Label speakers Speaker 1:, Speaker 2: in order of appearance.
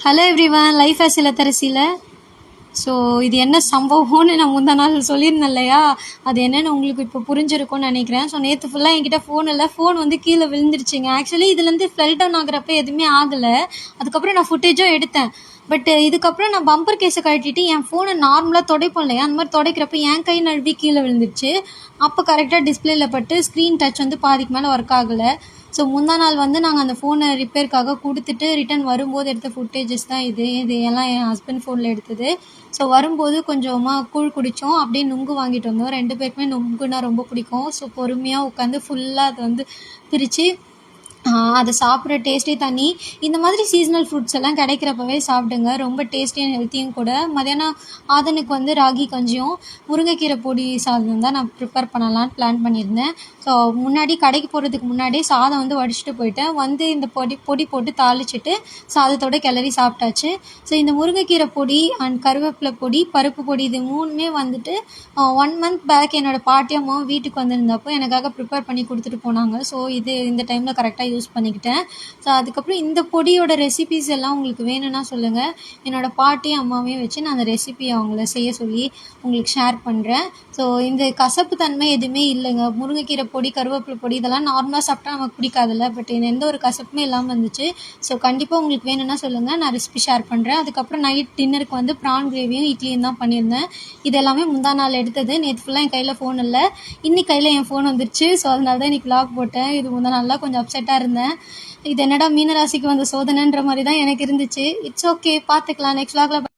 Speaker 1: Hello everyone, life as இல்லத்தரசியில். So இது என்ன சம்பவம்னு நான் முந்தா நாள் சொல்லியிருந்தேன் இல்லையா, அது என்னென்னு உங்களுக்கு இப்போ புரிஞ்சிருக்கும்னு நினைக்கிறேன். ஸோ நேற்று ஃபுல்லாக என்கிட்ட ஃபோன் இல்லை, ஃபோன் வந்து கீழே விழுந்துருச்சுங்க. ஆக்சுவலி இதுலேருந்து ஃபெல் டவுன் ஆகிறப்ப எதுவுமே ஆகலை. அதுக்கப்புறம் நான் ஃபுட்டேஜும் எடுத்தேன். பட் இதுக்கப்புறம் நான் பம்பர் கேஸை கழட்டிட்டு என் ஃபோனை நார்மலாக துடைப்போம் இல்லையா, அந்த மாதிரி துடைக்கிறப்ப என் கை நழுவி கீழே விழுந்துருச்சு. அப்போ கரெக்டாக டிஸ்பிளேல பட்டு ஸ்க்ரீன் டச் வந்து பாதிக்கு மேலே ஒர்க் ஆகலை. ஸோ முந்தா நாள் வந்து நாங்கள் அந்த ஃபோனை ரிப்பேருக்காக கொடுத்துட்டு ரிட்டன் வரும்போது எடுத்த ஃபுட்டேஜஸ் தான் இது எல்லாம் என் ஹஸ்பண்ட் ஃபோனில் எடுத்தது. ஸோ வரும்போது கொஞ்சமாக கூழ் குடித்தோம், அப்படியே நுங்கு வாங்கிட்டு வந்தோம். 2 பேருக்குமே நுங்குனா ரொம்ப பிடிக்கும். ஸோ பொறுமையாக உட்காந்து ஃபுல்லாக அதை வந்து பிரித்து அதை சாப்பிட்ற டேஸ்ட்டே தனி. இந்த மாதிரி சீசனல் ஃப்ரூட்ஸ் எல்லாம் கிடைக்கிறப்பவே சாப்பிடுங்க, ரொம்ப டேஸ்டி அண்ட் ஹெல்த்தியும் கூட. மதியானம் ஆதனுக்கு வந்து ராகி கஞ்சியும் முருங்கைக்கீரை பொடி சாதம் தான் நான் ப்ரிப்பேர் பண்ணலான்னு பிளான் பண்ணியிருந்தேன். ஸோ முன்னாடி கடைக்கு போகிறதுக்கு முன்னாடியே சாதம் வந்து வடிச்சிட்டு போயிட்டேன். வந்து இந்த பொடி போட்டு தாளிச்சிட்டு சாதத்தோட கிளறி சாப்பிட்டாச்சு. ஸோ இந்த முருங்கைக்கீரை பொடி அண்ட் கருவேப்பிலை பொடி, பருப்பு பொடி, இது 3மே வந்துட்டு 1 மந்த் பேக் என்னோடய பாட்டி அம்மாவும் வீட்டுக்கு வந்திருந்தப்போ எனக்காக ப்ரிப்பேர் பண்ணி கொடுத்துட்டு போனாங்க. ஸோ இது இந்த டைமில் கரெக்டாக யூஸ் பண்ணிக்கிட்டேன். ஸோ அதுக்கப்புறம் இந்த பொடியோட ரெசிபீஸ் எல்லாம் உங்களுக்கு வேணும்னா சொல்லுங்கள். என்னோடய பாட்டி அம்மாவையும் வச்சு நான் அந்த ரெசிபியை அவங்கள செய்ய சொல்லி உங்களுக்கு ஷேர் பண்ணுறேன். ஸோ இந்த கசப்பு தன்மை எதுவுமே இல்லைங்க. முருங்கைக்கீரை பொடி, கருவேப்பிலை பொடி இதெல்லாம் நார்மலாக சாப்பிட்டா நமக்கு பிடிக்காதுல்ல, பட் எந்த ஒரு கசப்புமே இல்லாமல் இருந்துச்சு. ஸோ கண்டிப்பாக உங்களுக்கு வேணும்னா சொல்லுங்கள், நான் ரெசிபி ஷேர் பண்ணுறேன். அதுக்கப்புறம் நைட் டின்னருக்கு வந்து ப்ரான் கிரேவியும் இட்லியும் தான் பண்ணியிருந்தேன். இது எல்லாமே முந்தா நாள் எடுத்தது. நேற்று ஃபுல்லாக என் கையில் ஃபோன் இல்லை, இன்னைக்கு கையில் என் ஃபோன் வந்துருச்சு. ஸோ அதனால தான் இன்றைக்கி vlog போட்டேன். இது முந்தா நாளில் கொஞ்சம் அப்செட்டாக இருந்தேன். இது என்னடா மீனராசிக்கு வந்த சோதனைன்ற மாதிரி தான் எனக்கு இருந்துச்சு. இட்ஸ் ஓகே, பார்த்துக்கலாம் நெக்ஸ்ட் vlogல.